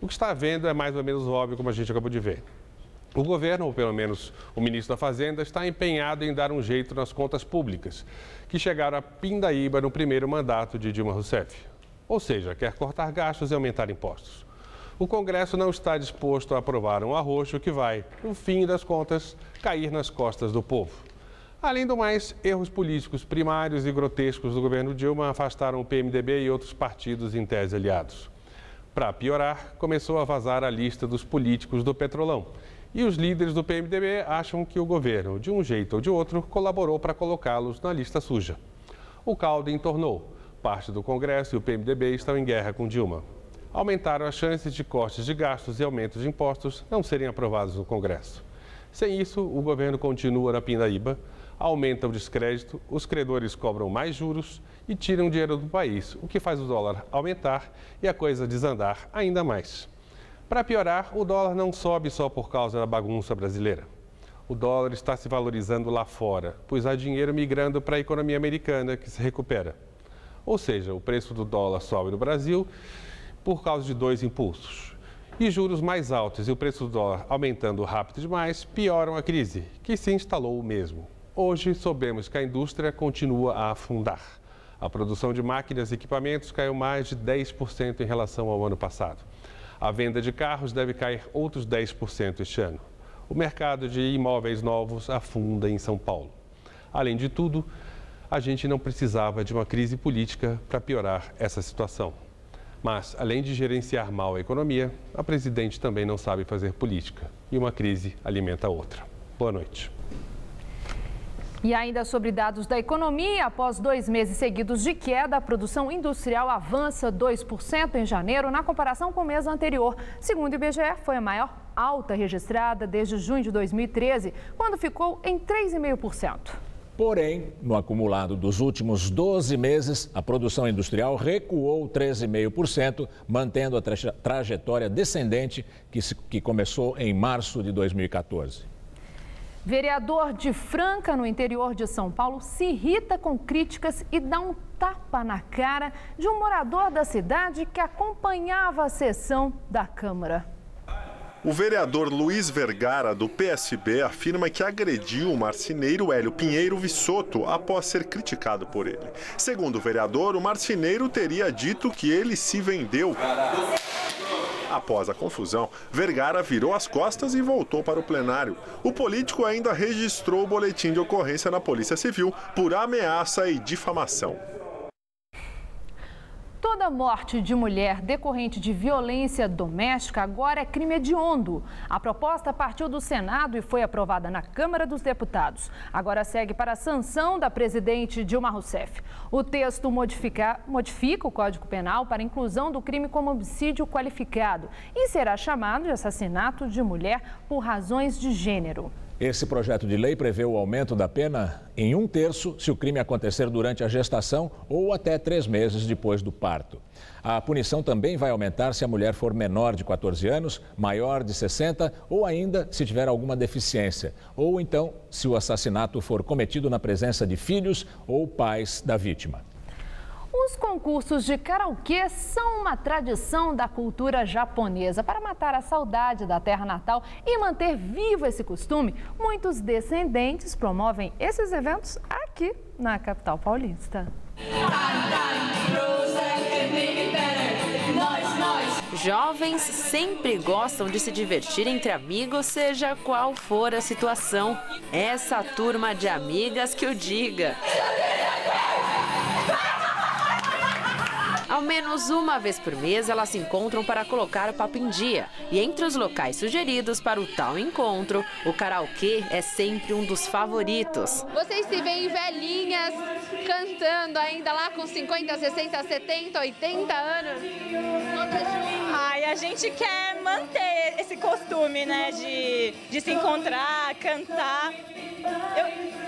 O que está vendo é mais ou menos óbvio, como a gente acabou de ver. O governo, ou pelo menos o ministro da Fazenda, está empenhado em dar um jeito nas contas públicas, que chegaram a pindaíba no primeiro mandato de Dilma Rousseff. Ou seja, quer cortar gastos e aumentar impostos. O Congresso não está disposto a aprovar um arroxo que vai, no fim das contas, cair nas costas do povo. Além do mais, erros políticos primários e grotescos do governo Dilma afastaram o PMDB e outros partidos em tese aliados. Para piorar, começou a vazar a lista dos políticos do Petrolão. E os líderes do PMDB acham que o governo, de um jeito ou de outro, colaborou para colocá-los na lista suja. O caldo entornou. Parte do Congresso e o PMDB estão em guerra com Dilma. Aumentaram as chances de cortes de gastos e aumentos de impostos não serem aprovados no Congresso. Sem isso, o governo continua na pindaíba, aumenta o descrédito, os credores cobram mais juros e tiram dinheiro do país, o que faz o dólar aumentar e a coisa desandar ainda mais. Para piorar, o dólar não sobe só por causa da bagunça brasileira. O dólar está se valorizando lá fora, pois há dinheiro migrando para a economia americana que se recupera. Ou seja, o preço do dólar sobe no Brasil por causa de dois impulsos. E juros mais altos e o preço do dólar aumentando rápido demais pioram a crise, que se instalou mesmo. Hoje, soubemos que a indústria continua a afundar. A produção de máquinas e equipamentos caiu mais de 10% em relação ao ano passado. A venda de carros deve cair outros 10% este ano. O mercado de imóveis novos afunda em São Paulo. Além de tudo, a gente não precisava de uma crise política para piorar essa situação. Mas, além de gerenciar mal a economia, a presidente também não sabe fazer política. E uma crise alimenta a outra. Boa noite. E ainda sobre dados da economia, após 2 meses seguidos de queda, a produção industrial avança 2% em janeiro na comparação com o mês anterior. Segundo o IBGE, foi a maior alta registrada desde junho de 2013, quando ficou em 3,5%. Porém, no acumulado dos últimos 12 meses, a produção industrial recuou 13,5%, mantendo a trajetória descendente que começou em março de 2014. Vereador de Franca, no interior de São Paulo, se irrita com críticas e dá um tapa na cara de um morador da cidade que acompanhava a sessão da Câmara. O vereador Luiz Vergara, do PSB, afirma que agrediu o marceneiro Hélio Pinheiro Vissotto após ser criticado por ele. Segundo o vereador, o marceneiro teria dito que ele se vendeu. Após a confusão, Vergara virou as costas e voltou para o plenário. O político ainda registrou o boletim de ocorrência na Polícia Civil por ameaça e difamação. Toda morte de mulher decorrente de violência doméstica agora é crime hediondo. A proposta partiu do Senado e foi aprovada na Câmara dos Deputados. Agora segue para a sanção da presidente Dilma Rousseff. O texto modifica o Código Penal para a inclusão do crime como homicídio qualificado e será chamado de assassinato de mulher por razões de gênero. Esse projeto de lei prevê o aumento da pena em 1/3 se o crime acontecer durante a gestação ou até 3 meses depois do parto. A punição também vai aumentar se a mulher for menor de 14 anos, maior de 60 ou ainda se tiver alguma deficiência. Ou então, se o assassinato for cometido na presença de filhos ou pais da vítima. Os concursos de karaokê são uma tradição da cultura japonesa. Para matar a saudade da terra natal e manter vivo esse costume, muitos descendentes promovem esses eventos aqui na capital paulista. Jovens sempre gostam de se divertir entre amigos, seja qual for a situação. Essa turma de amigas que o diga. Ao menos uma vez por mês, elas se encontram para colocar o papo em dia. E entre os locais sugeridos para o tal encontro, o karaokê é sempre um dos favoritos. Vocês se veem velhinhas cantando ainda lá com 50, 60, 70, 80 anos? Ai, a gente quer manter esse costume, né, de se encontrar, cantar.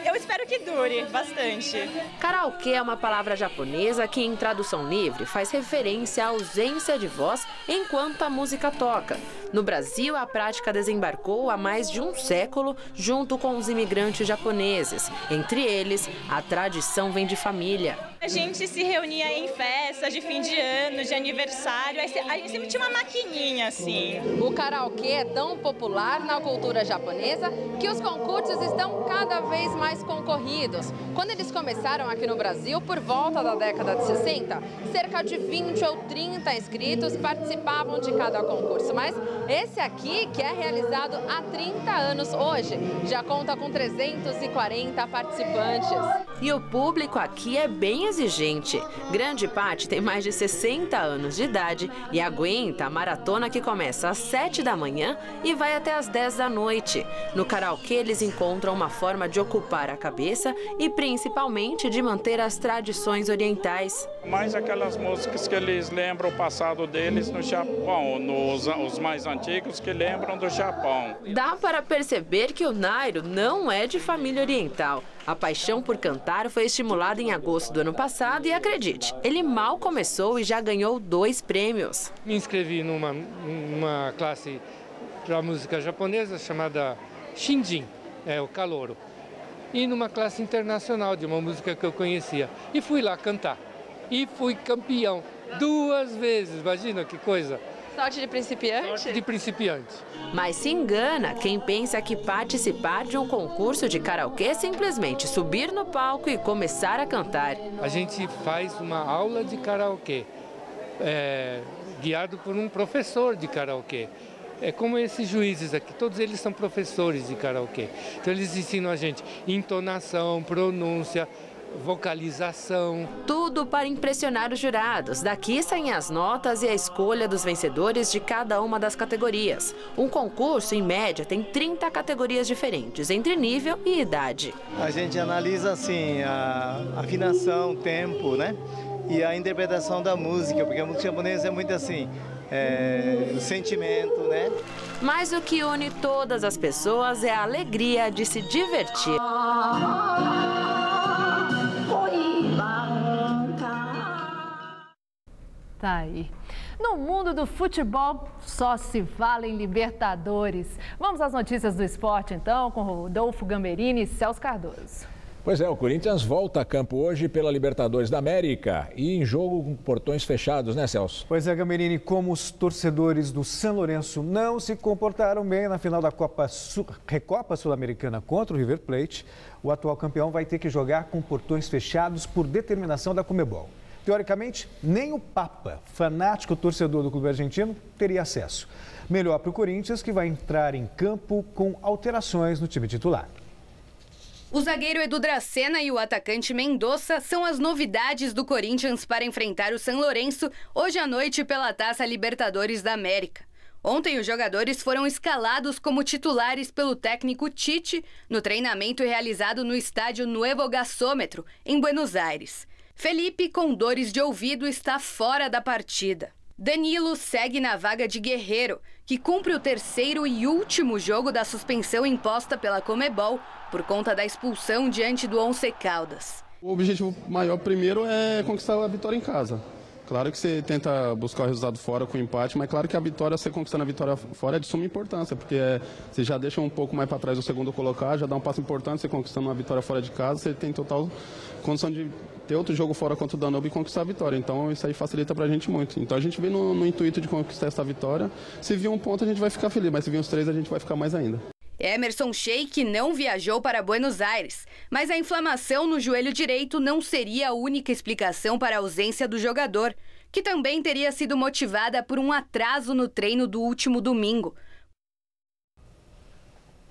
Eu espero que dure bastante. Karaokê é uma palavra japonesa que, em tradução livre, faz referência à ausência de voz enquanto a música toca. No Brasil, a prática desembarcou há mais de um século junto com os imigrantes japoneses. Entre eles, a tradição vem de família. A gente se reunia em festas de fim de ano, de aniversário, a gente sempre tinha uma maquininha assim. O karaokê é tão popular na cultura japonesa que os concursos estão cada vez mais concorridos. Quando eles começaram aqui no Brasil, por volta da década de 60, cerca de 20 ou 30 inscritos participavam de cada concurso. Mas esse aqui, que é realizado há 30 anos hoje, já conta com 340 participantes. E o público aqui é bem exigente. Grande parte tem mais de 60 anos de idade e aguenta a maratona que começa às 7 da manhã e vai até às 10 da noite. No karaokê, eles encontram uma forma de ocupar a cabeça e principalmente de manter as tradições orientais. Mais aquelas músicas que eles lembram o passado deles no Japão, os mais antigos que lembram do Japão. Dá para perceber que o Nairo não é de família oriental. A paixão por cantar foi estimulada em agosto do ano passado e, acredite, ele mal começou e já ganhou 2 prêmios. Me inscrevi numa classe para música japonesa chamada Shinjin, o Calouro, e numa classe internacional de uma música que eu conhecia. E fui lá cantar. E fui campeão 2 vezes, imagina que coisa. Sorte de principiante? Sorte de principiante. Mas se engana quem pensa que participar de um concurso de karaokê é simplesmente subir no palco e começar a cantar. A gente faz uma aula de karaokê, guiado por um professor de karaokê. É como esses juízes aqui, todos eles são professores de karaokê. Então eles ensinam a gente entonação, pronúncia, vocalização. Tudo para impressionar os jurados. Daqui saem as notas e a escolha dos vencedores de cada uma das categorias. Um concurso, em média, tem 30 categorias diferentes, entre nível e idade. A gente analisa, assim, a afinação, tempo, né? E a interpretação da música, porque a música japonesa é muito assim, o sentimento, né? Mas o que une todas as pessoas é a alegria de se divertir. Tá aí. No mundo do futebol, só se fala em Libertadores. Vamos às notícias do esporte, então, com Rodolfo Gamberini e Celso Cardoso. Pois é, o Corinthians volta a campo hoje pela Libertadores da América e em jogo com portões fechados, né, Celso? Pois é, Gamberini, como os torcedores do São Lourenço não se comportaram bem na final da Recopa Sul-Americana contra o River Plate, o atual campeão vai ter que jogar com portões fechados por determinação da Conmebol. Teoricamente, nem o Papa, fanático torcedor do clube argentino, teria acesso. Melhor para o Corinthians, que vai entrar em campo com alterações no time titular. O zagueiro Edu Dracena e o atacante Mendonça são as novidades do Corinthians para enfrentar o São Lourenço hoje à noite pela Taça Libertadores da América. Ontem, os jogadores foram escalados como titulares pelo técnico Tite no treinamento realizado no estádio Nuevo Gasômetro, em Buenos Aires. Felipe, com dores de ouvido, está fora da partida. Danilo segue na vaga de Guerreiro, que cumpre o terceiro e último jogo da suspensão imposta pela Conmebol por conta da expulsão diante do Once Caldas. O objetivo maior primeiro é conquistar a vitória em casa. Claro que você tenta buscar o resultado fora com empate, mas claro que a vitória, você conquistando a vitória fora é de suma importância, porque você já deixa um pouco mais para trás o segundo colocado, já dá um passo importante, você conquistando uma vitória fora de casa, você tem total condição de ter outro jogo fora contra o Danube e conquistar a vitória. Então isso aí facilita pra gente muito. Então a gente vem no intuito de conquistar essa vitória. Se vir um ponto a gente vai ficar feliz, mas se vir uns 3 a gente vai ficar mais ainda. Emerson Sheik não viajou para Buenos Aires, mas a inflamação no joelho direito não seria a única explicação para a ausência do jogador, que também teria sido motivada por um atraso no treino do último domingo.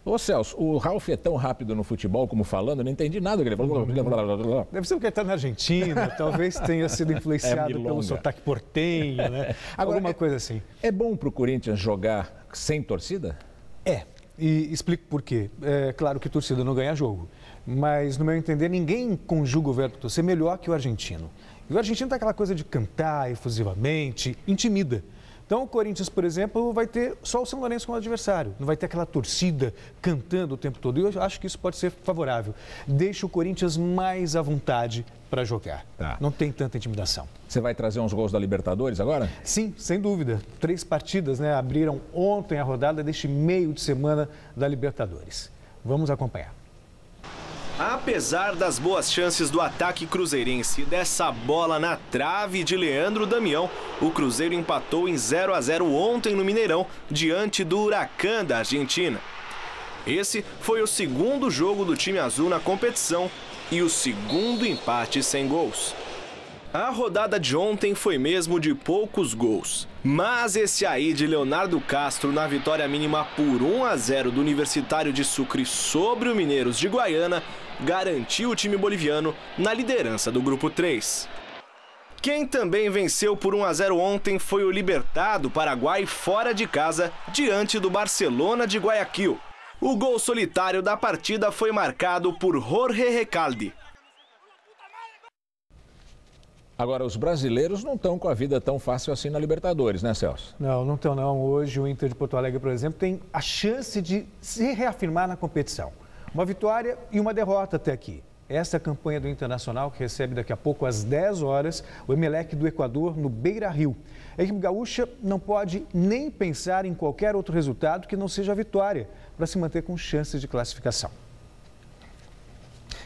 Ô Celso, o Ralf é tão rápido no futebol como falando, eu não entendi nada que ele falou. Deve ser porque ele está na Argentina, talvez tenha sido influenciado pelo sotaque portenho, né? Agora, alguma coisa assim. É bom para o Corinthians jogar sem torcida? É, e explico por quê. É claro que torcida não ganha jogo, mas no meu entender ninguém conjuga o verbo torcer melhor que o argentino. E o argentino tem aquela coisa de cantar efusivamente, intimida. Então, o Corinthians, por exemplo, vai ter só o São Lourenço como adversário. Não vai ter aquela torcida cantando o tempo todo. E eu acho que isso pode ser favorável. Deixa o Corinthians mais à vontade para jogar. Tá. Não tem tanta intimidação. Você vai trazer uns gols da Libertadores agora? Sim, sem dúvida. 3 partidas, né? Abriram ontem a rodada deste meio de semana da Libertadores. Vamos acompanhar. Apesar das boas chances do ataque cruzeirense, dessa bola na trave de Leandro Damião, o Cruzeiro empatou em 0-0 ontem no Mineirão, diante do Huracán da Argentina. Esse foi o segundo jogo do time azul na competição e o segundo empate sem gols. A rodada de ontem foi mesmo de poucos gols, mas esse aí de Leonardo Castro na vitória mínima por 1-0 do Universitário de Sucre sobre o Mineiros de Guaiana garantiu o time boliviano na liderança do Grupo 3. Quem também venceu por 1-0 ontem foi o Libertad do Paraguai fora de casa diante do Barcelona de Guayaquil. O gol solitário da partida foi marcado por Jorge Recalde. Agora, os brasileiros não estão com a vida tão fácil assim na Libertadores, né, Celso? Não estão não. Hoje o Inter de Porto Alegre, por exemplo, tem a chance de se reafirmar na competição. Uma vitória e uma derrota até aqui. Essa é a campanha do Internacional, que recebe daqui a pouco às 10 horas o Emelec do Equador no Beira-Rio. A equipe gaúcha não pode nem pensar em qualquer outro resultado que não seja a vitória, para se manter com chances de classificação.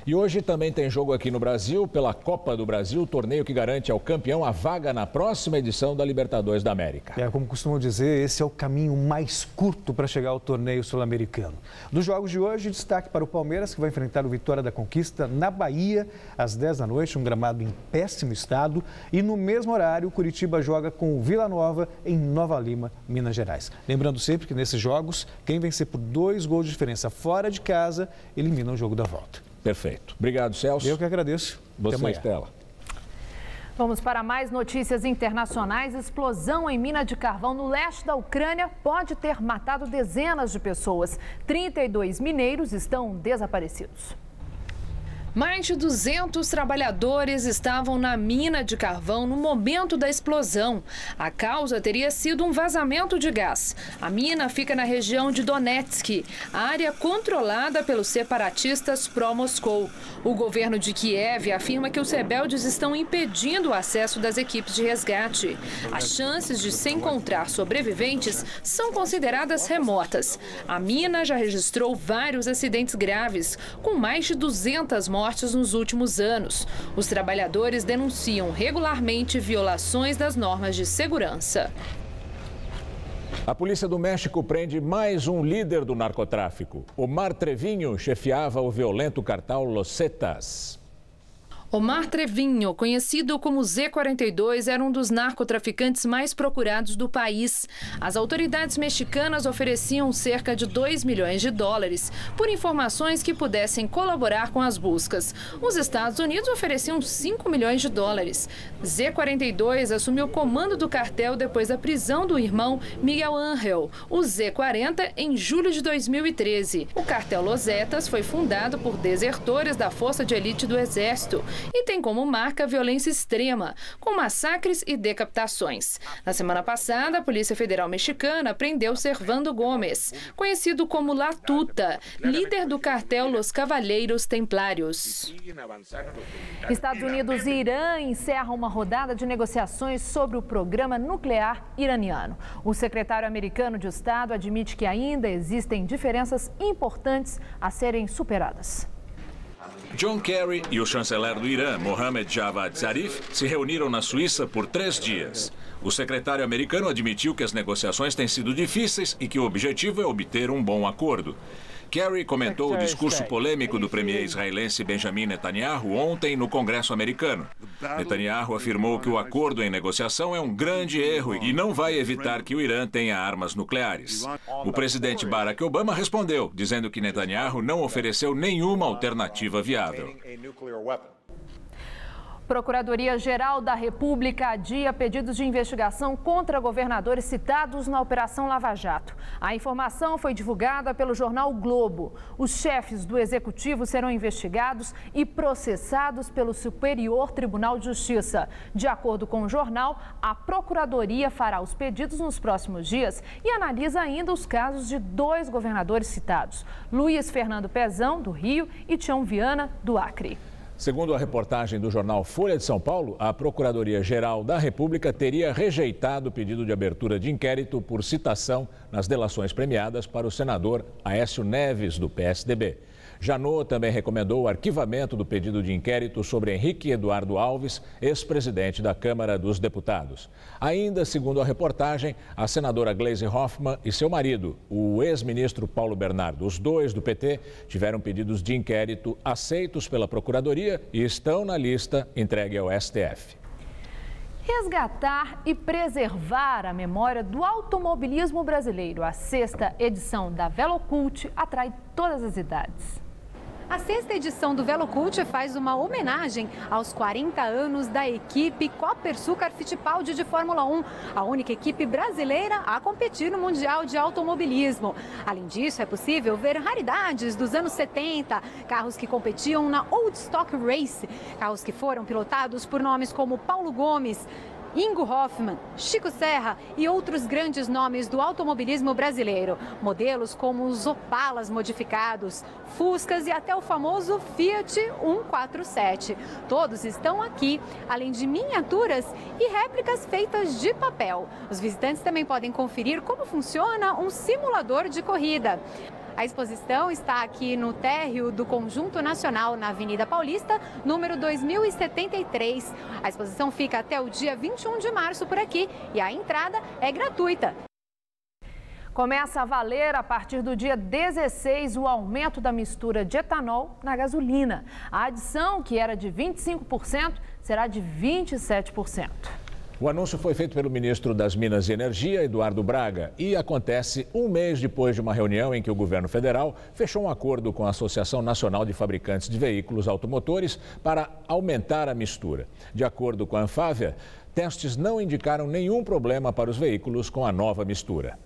E hoje também tem jogo aqui no Brasil, pela Copa do Brasil, torneio que garante ao campeão a vaga na próxima edição da Libertadores da América. Como costumam dizer, esse é o caminho mais curto para chegar ao torneio sul-americano. Dos jogos de hoje, destaque para o Palmeiras, que vai enfrentar o Vitória da Conquista na Bahia, às 10 da noite, um gramado em péssimo estado. E no mesmo horário, o Curitiba joga com o Vila Nova, em Nova Lima, Minas Gerais. Lembrando sempre que nesses jogos, quem vencer por 2 gols de diferença fora de casa, elimina o jogo da volta. Perfeito. Obrigado, Celso. Eu que agradeço. Você, Estela. Vamos para mais notícias internacionais. Explosão em mina de carvão no leste da Ucrânia pode ter matado dezenas de pessoas. 32 mineiros estão desaparecidos. Mais de 200 trabalhadores estavam na mina de carvão no momento da explosão. A causa teria sido um vazamento de gás. A mina fica na região de Donetsk, área controlada pelos separatistas pró-Moscou. O governo de Kiev afirma que os rebeldes estão impedindo o acesso das equipes de resgate. As chances de se encontrar sobreviventes são consideradas remotas. A mina já registrou vários acidentes graves, com mais de 200 mortes nos últimos anos. Os trabalhadores denunciam regularmente violações das normas de segurança. A polícia do México prende mais um líder do narcotráfico. Omar Trevinho chefiava o violento cartel Los Zetas. Omar Trevinho, conhecido como Z42, era um dos narcotraficantes mais procurados do país. As autoridades mexicanas ofereciam cerca de 2 milhões de dólares por informações que pudessem colaborar com as buscas. Os Estados Unidos ofereciam 5 milhões de dólares. Z42 assumiu o comando do cartel depois da prisão do irmão Miguel Ángel, o Z40, em julho de 2013. O cartel Los Zetas foi fundado por desertores da Força de Elite do Exército e tem como marca a violência extrema, com massacres e decapitações. Na semana passada, a Polícia Federal Mexicana prendeu Servando Gomes, conhecido como La Tuta, líder do cartel Los Cavaleiros Templários. Estados Unidos e Irã encerram uma rodada de negociações sobre o programa nuclear iraniano. O secretário americano de Estado admite que ainda existem diferenças importantes a serem superadas. John Kerry e o chanceler do Irã, Mohammad Javad Zarif, se reuniram na Suíça por 3 dias. O secretário americano admitiu que as negociações têm sido difíceis e que o objetivo é obter um bom acordo. Kerry comentou o discurso polêmico do premier israelense Benjamin Netanyahu ontem no Congresso americano. Netanyahu afirmou que o acordo em negociação é um grande erro e não vai evitar que o Irã tenha armas nucleares. O presidente Barack Obama respondeu, dizendo que Netanyahu não ofereceu nenhuma alternativa viável. Procuradoria-Geral da República adia pedidos de investigação contra governadores citados na Operação Lava Jato. A informação foi divulgada pelo jornal o Globo. Os chefes do Executivo serão investigados e processados pelo Superior Tribunal de Justiça. De acordo com o jornal, a Procuradoria fará os pedidos nos próximos dias e analisa ainda os casos de 2 governadores citados, Luiz Fernando Pezão, do Rio, e Tião Viana, do Acre. Segundo a reportagem do jornal Folha de São Paulo, a Procuradoria-Geral da República teria rejeitado o pedido de abertura de inquérito por citação nas delações premiadas para o senador Aécio Neves, do PSDB. Janot também recomendou o arquivamento do pedido de inquérito sobre Henrique Eduardo Alves, ex-presidente da Câmara dos Deputados. Ainda, segundo a reportagem, a senadora Gleisi Hoffmann e seu marido, o ex-ministro Paulo Bernardo, os 2 do PT, tiveram pedidos de inquérito aceitos pela Procuradoria e estão na lista entregue ao STF. Resgatar e preservar a memória do automobilismo brasileiro. A 6ª edição da Velocult atrai todas as idades. A 6ª edição do Velocult faz uma homenagem aos 40 anos da equipe Copersucar Fittipaldi de Fórmula 1, a única equipe brasileira a competir no Mundial de Automobilismo. Além disso, é possível ver raridades dos anos 70, carros que competiam na Old Stock Race, carros que foram pilotados por nomes como Paulo Gomes, Ingo Hoffmann, Chico Serra e outros grandes nomes do automobilismo brasileiro. Modelos como os Opalas modificados, Fuscas e até o famoso Fiat 147. Todos estão aqui, além de miniaturas e réplicas feitas de papel. Os visitantes também podem conferir como funciona um simulador de corrida. A exposição está aqui no térreo do Conjunto Nacional, na Avenida Paulista, número 2073. A exposição fica até o dia 21 de março por aqui e a entrada é gratuita. Começa a valer a partir do dia 16 o aumento da mistura de etanol na gasolina. A adição, que era de 25%, será de 27%. O anúncio foi feito pelo ministro das Minas e Energia, Eduardo Braga, e acontece um mês depois de uma reunião em que o governo federal fechou um acordo com a Associação Nacional de Fabricantes de Veículos Automotores para aumentar a mistura. De acordo com a Anfávia, testes não indicaram nenhum problema para os veículos com a nova mistura.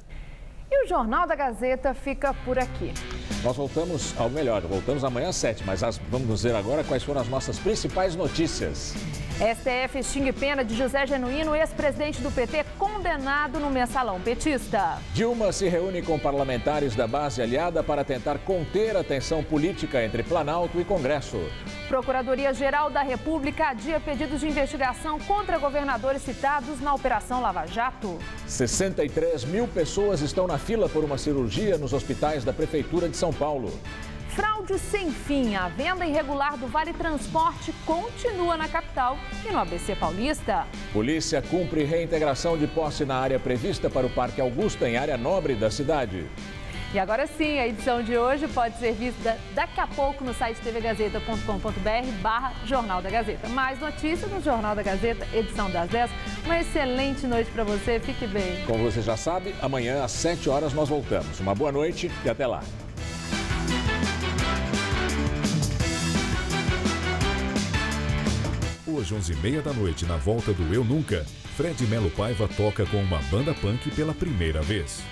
E o Jornal da Gazeta fica por aqui. Nós voltamos amanhã às 7, mas vamos ver agora quais foram as nossas principais notícias. STF extingue pena de José Genuíno, ex-presidente do PT, condenado no mensalão petista. Dilma se reúne com parlamentares da base aliada para tentar conter a tensão política entre Planalto e Congresso. Procuradoria-Geral da República adia pedidos de investigação contra governadores citados na Operação Lava Jato. 63 mil pessoas estão na fila por uma cirurgia nos hospitais da Prefeitura de São Paulo. Fraude sem fim. A venda irregular do Vale Transporte continua na capital e no ABC Paulista. Polícia cumpre reintegração de posse na área prevista para o Parque Augusta, em área nobre da cidade. E agora sim, a edição de hoje pode ser vista daqui a pouco no site tvgazeta.com.br/Jornal da Gazeta. Mais notícias no Jornal da Gazeta, edição das 10. Uma excelente noite para você, fique bem. Como você já sabe, amanhã às 7 horas nós voltamos. Uma boa noite e até lá. Hoje, 11h30 da noite, na volta do Eu Nunca, Fred Melo Paiva toca com uma banda punk pela primeira vez.